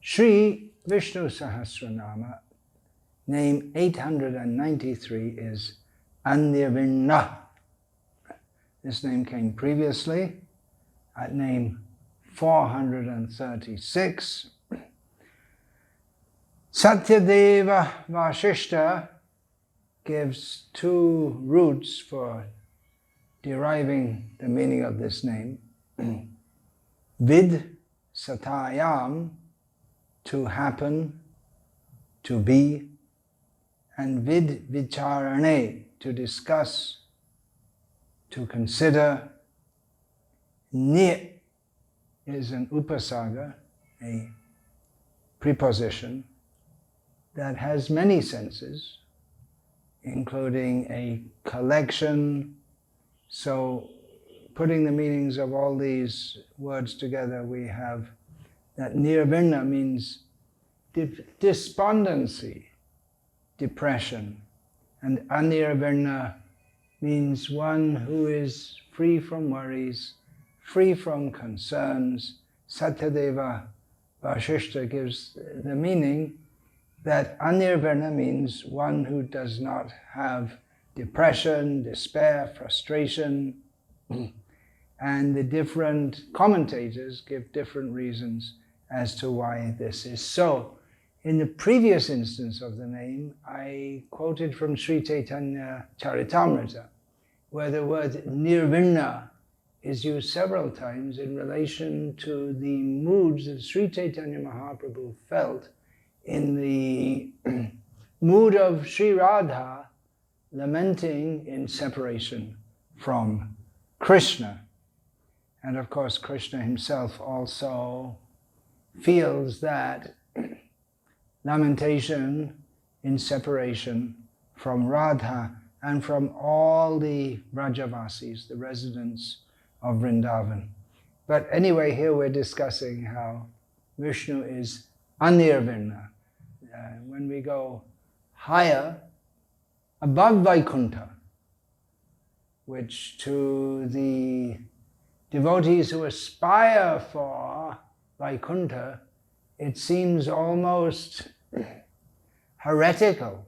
Sri Vishnu Sahasranama, name 893 is Anirvinna. This name came previously at name 436. Satyadeva Vasishta gives two roots for deriving the meaning of this name. Vid satayam, to happen, to be, and vid vicharane, to discuss, to consider. Ni is an upasaga, a preposition that has many senses, including a collection. So putting the meanings of all these words together, we have that nirvinna means despondency, depression, and anirvinna means one who is free from worries, free from concerns. Satyadeva Vasishta gives the meaning that anirvinna means one who does not have depression, despair, frustration, and the different commentators give different reasons as to why this is so. In the previous instance of the name, I quoted from Sri Chaitanya Charitamrita, where the word nirvinna is used several times in relation to the moods that Sri Chaitanya Mahaprabhu felt in the mood of Sri Radha lamenting in separation from Krishna. And of course, Krishna himself also feels that lamentation in separation from Radha and from all the Vrajavasis, the residents of Vrindavan. But anyway, here we're discussing how Vishnu is Anirvinna. When we go higher, above Vaikuntha, which to the devotees who aspire for Vaikuntha, it seems almost heretical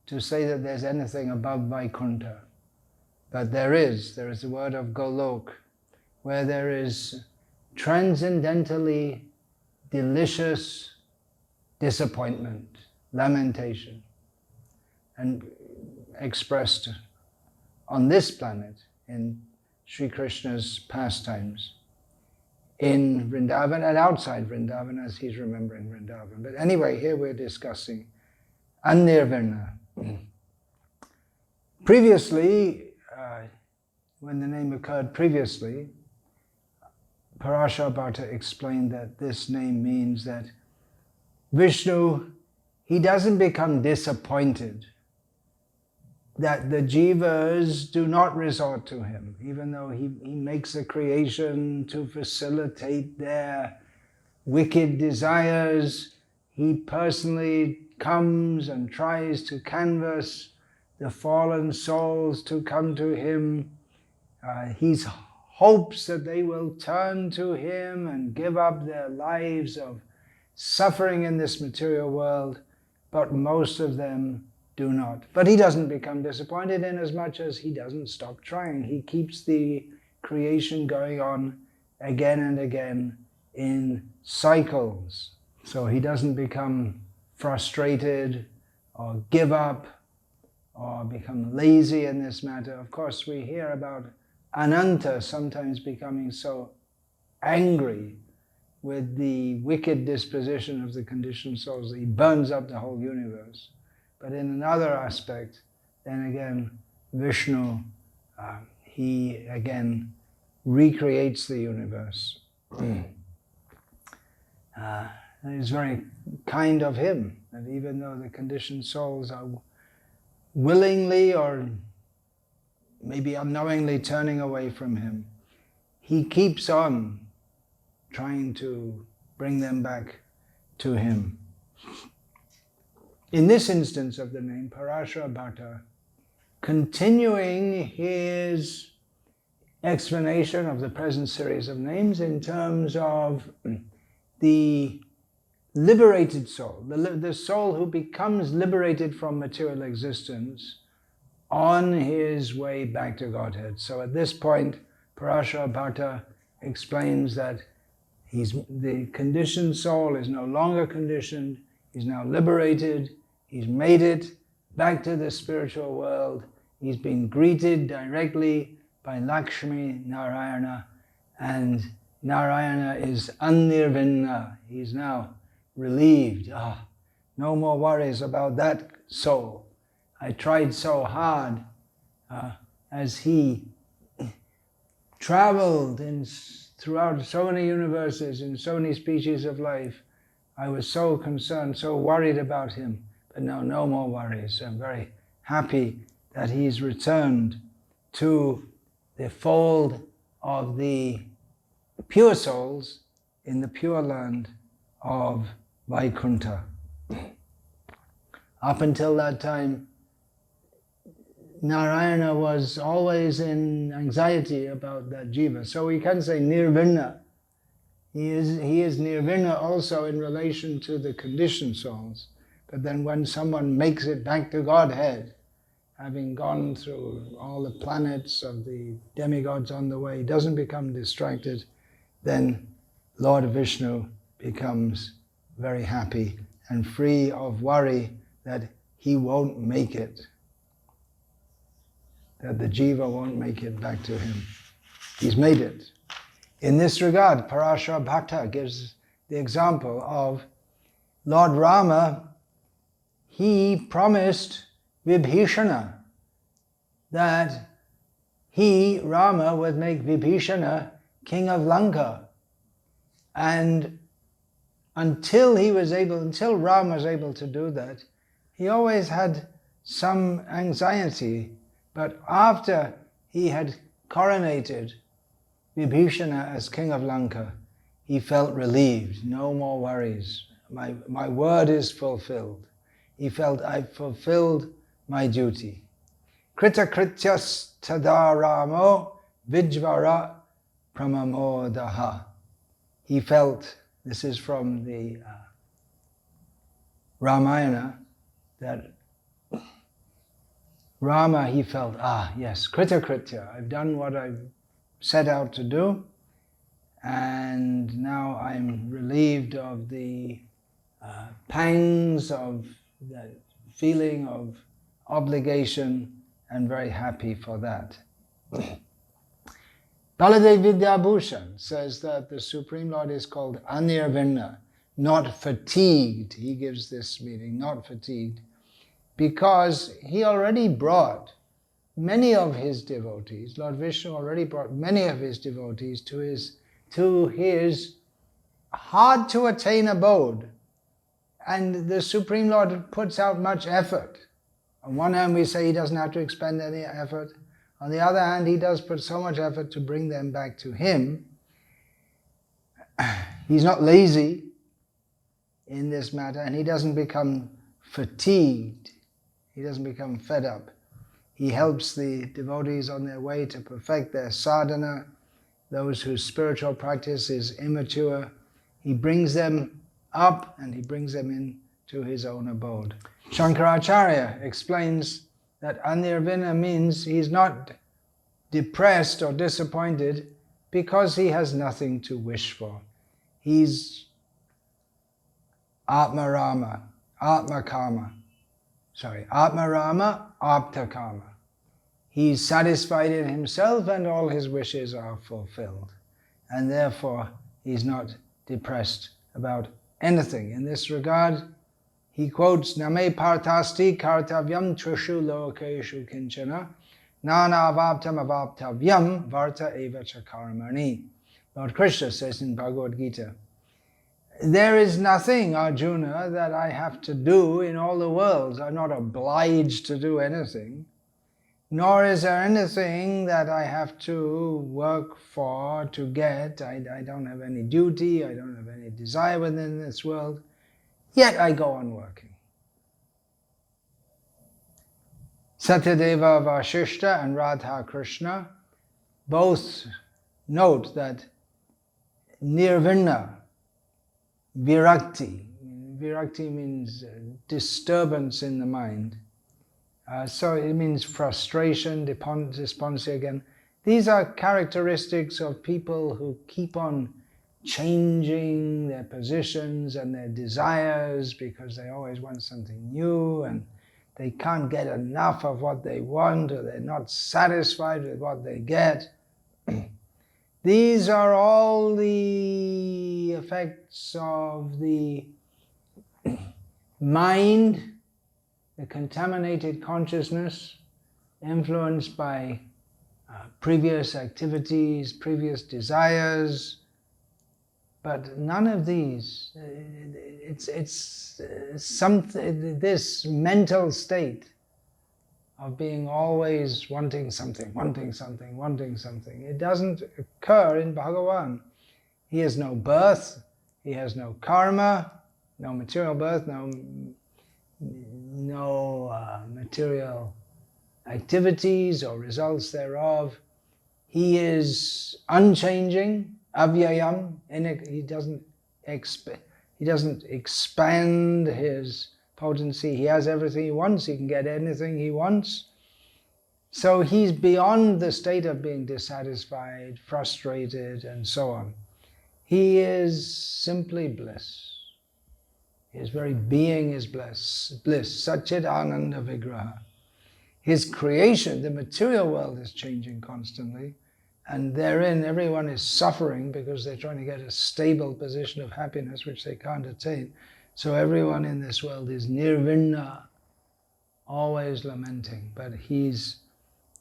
to say that there's anything above Vaikuntha. But there is the word of Golok, where there is transcendentally delicious disappointment, lamentation, and expressed on this planet in Sri Krishna's pastimes in Vrindavan and outside Vrindavan as he's remembering Vrindavan. But anyway, here we're discussing Anirvinna. Previously, when the name occurred previously, Parashar Bhatta explained that this name means that Vishnu, he doesn't become disappointed that the jivas do not resort to him, even though he makes a creation to facilitate their wicked desires. He personally comes and tries to canvass the fallen souls to come to him. He hopes that they will turn to him and give up their lives of suffering in this material world, but most of them do not. But he doesn't become disappointed in as much as he doesn't stop trying. He keeps the creation going on again and again in cycles. So he doesn't become frustrated or give up or become lazy in this matter. Of course, we hear about Ananta sometimes becoming so angry with the wicked disposition of the conditioned souls that he burns up the whole universe. But in another aspect, then again, Vishnu, he again recreates the universe. It's very kind of him that even though the conditioned souls are willingly or maybe unknowingly turning away from him, he keeps on trying to bring them back to him. In this instance of the name, Parashar Bhatta, continuing his explanation of the present series of names in terms of the liberated soul, the soul who becomes liberated from material existence on his way back to Godhead. So at this point, Parashara Bhatta explains that the conditioned soul is no longer conditioned, he's now liberated, he's made it back to the spiritual world, he's been greeted directly by Lakshmi Narayana, and Narayana is Anirvinna, he's now relieved. No more worries about that soul. I tried so hard as he traveled throughout so many universes, in so many species of life. I was so concerned, so worried about him. But now no more worries. I'm very happy that he's returned to the fold of the pure souls in the pure land of Vaikuntha. Up until that time, Narayana was always in anxiety about that jiva. So we can say Nirvinna. He is Nirvinna also in relation to the conditioned souls. But then when someone makes it back to Godhead, having gone through all the planets of the demigods on the way, doesn't become distracted, then Lord Vishnu becomes very happy and free of worry that he won't make it, that the jiva won't make it back to him. He's made it. In this regard, Parashara Bhatta gives the example of Lord Rama. He promised Vibhishana that he, Rama, would make Vibhishana king of Lanka. And until Rama was able to do that, he always had some anxiety. But after he had coronated Vibhishana as king of Lanka, he felt relieved. No more worries. My word is fulfilled. He felt, I've fulfilled my duty. Krita krityas tadaramo vijvara pramamodaha. He felt, this is from the Ramayana, that Rama, he felt, yes, krita kritya, I've done what I've set out to do, and now I'm relieved of the pangs of that feeling of obligation, and very happy for that. Baladev Vidyabhushan says that the Supreme Lord is called Anirvinna, not fatigued. He gives this meaning, not fatigued, because he already brought many of his devotees, Lord Vishnu already brought many of his devotees to his hard to attain abode. And the Supreme Lord puts out much effort. On one hand we say he doesn't have to expend any effort. On the other hand, he does put so much effort to bring them back to him. He's not lazy in this matter, and he doesn't become fatigued. He doesn't become fed up. He helps the devotees on their way to perfect their sadhana, those whose spiritual practice is immature. He brings them up and he brings them into his own abode. Shankaracharya explains that Anirvinna means he's not depressed or disappointed because he has nothing to wish for. He's Atmarama, Atmakama. Atmarama, Aptakama. He's satisfied in himself and all his wishes are fulfilled. And therefore, he's not depressed about anything. In this regard, he quotes, Name partasti kartavyam trishu lokeshu kinchana nana avaptam avaptavyam varta eva chakarmani. Lord Krishna says in Bhagavad Gita, there is nothing, Arjuna, that I have to do in all the worlds. I'm not obliged to do anything. Nor is there anything that I have to work for, to get. I don't have any duty, I don't have any desire within this world. Yet I go on working. Satyadeva Vashishta and Radha Krishna both note that Nirvinna, Virakti, virakti means disturbance in the mind. So it means frustration, despondency again. These are characteristics of people who keep on changing their positions and their desires because they always want something new and they can't get enough of what they want, or they're not satisfied with what they get. These are all the effects of the mind, the contaminated consciousness, influenced by previous activities, previous desires. But none of these, it's something, this mental state of being always wanting something, wanting something, wanting something. It doesn't occur in Bhagavan. He has no birth, he has no karma, no material birth, no material activities or results thereof. He is unchanging, avyayam. He doesn't expand his potency. He has everything he wants. He can get anything he wants. So he's beyond the state of being dissatisfied, frustrated, and so on. He is simply bliss. His very being is bliss. Satchit Ananda Vigraha. His creation, the material world, is changing constantly, and therein everyone is suffering because they're trying to get a stable position of happiness which they can't attain. So everyone in this world is Nirvinna, always lamenting, but he's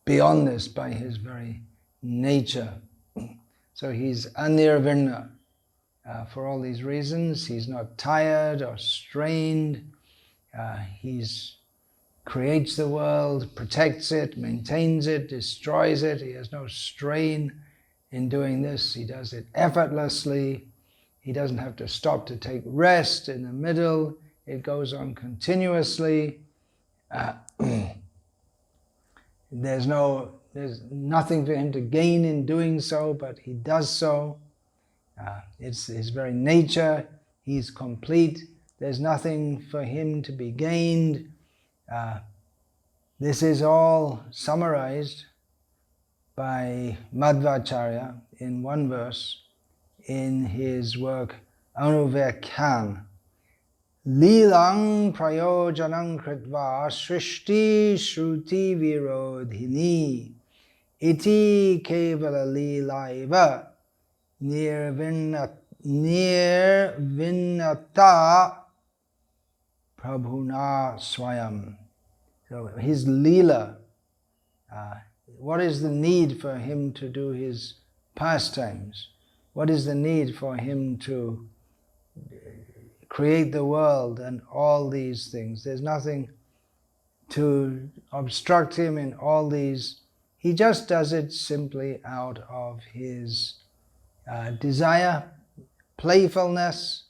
beyond this by his very nature. So he's Anirvinna. For all these reasons, he's not tired or strained. He creates the world, protects it, maintains it, destroys it. He has no strain in doing this. He does it effortlessly. He doesn't have to stop to take rest in the middle. It goes on continuously. There's nothing for him to gain in doing so, but he does so. It's his very nature. He's complete. There's nothing for him to be gained. This is all summarized by Madhvacharya in one verse in his work Anuvyakhan. Lilang prayojanam kritva srishti shruti virodhini iti kevala lilaiva nirvinnata prabhuna swayam. So his lila, what is the need for him to do his pastimes? What is the need for him to create the world and all these things? There's nothing to obstruct him in all these. He just does it simply out of his desire, playfulness,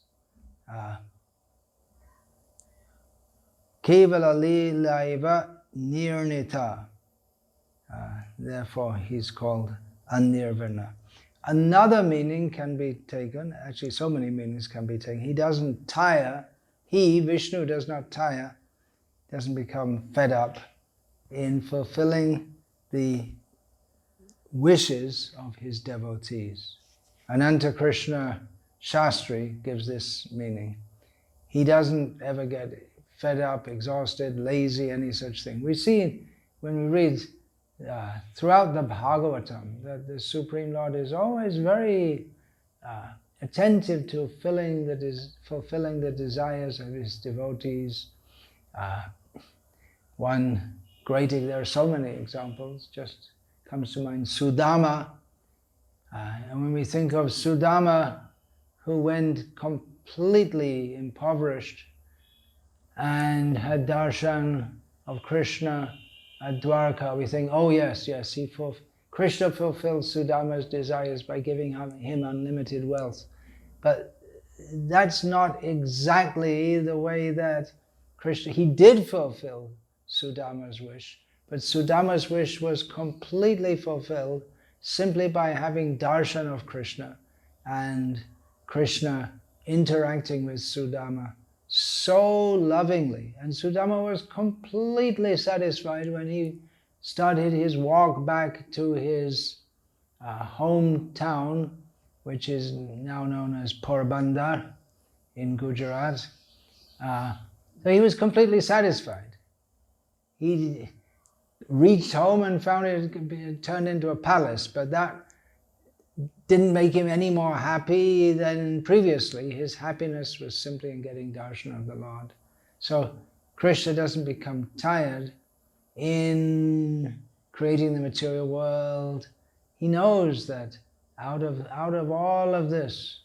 kevala lilaiva nirnita. Therefore he's called Anirvinna. Another meaning can be taken, actually so many meanings can be taken. He doesn't tire, Vishnu does not tire, doesn't become fed up in fulfilling the wishes of his devotees. Ananta Krishna Shastri gives this meaning. He doesn't ever get fed up, exhausted, lazy, any such thing. We see when we read throughout the Bhagavatam that the Supreme Lord is always very attentive to fulfilling the desires of his devotees. There are so many examples, just comes to mind Sudama. And when we think of Sudama, who went completely impoverished and had darshan of Krishna at Dwarka, we think, oh yes, Krishna fulfilled Sudama's desires by giving him unlimited wealth. But that's not exactly the way that Krishna, he did fulfill Sudama's wish, but Sudama's wish was completely fulfilled simply by having darshan of Krishna and Krishna interacting with Sudama so lovingly. And Sudama was completely satisfied when he started his walk back to his hometown, which is now known as Porbandar in Gujarat. So he was completely satisfied. He reached home and found it turned into a palace, but that didn't make him any more happy than previously. His happiness was simply in getting darshan of the Lord. So Krishna doesn't become tired in creating the material world. He knows that out of all of this,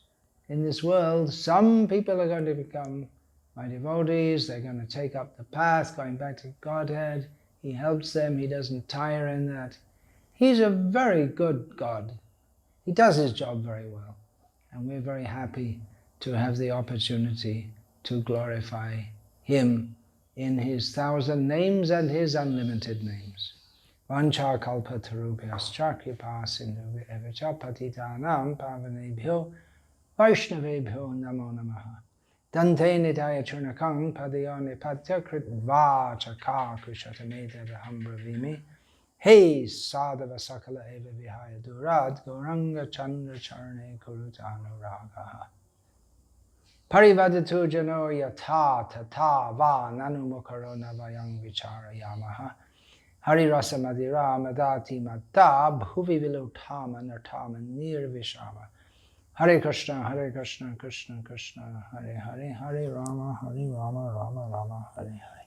in this world, some people are going to become my devotees, they're going to take up the path, going back to Godhead. He helps them, he doesn't tire in that. He's a very good God. He does his job very well. And we're very happy to have the opportunity to glorify him in his 1,000 names and his unlimited names. Vancha kalpatarubhyascha kripa sindhubhyo patitanam pavanebhyo vaishnavebhyo namo namaha. Dante nidaya churnakang padayone patya kritva chaka krishatamedavaham bravimi. Hey sadhava sakala eva vihaya durad gauranga chandra charne kurutanuragaha. Parivadatu jano yata tata va nanumukaro navayang vichara yamaha. Hari rasa madira madati madda bhuvi vilutama nartama nirvishama. Hare Krishna, Krishna Krishna, Hare Hare, Hare Rama, Rama Rama, Hare Hare.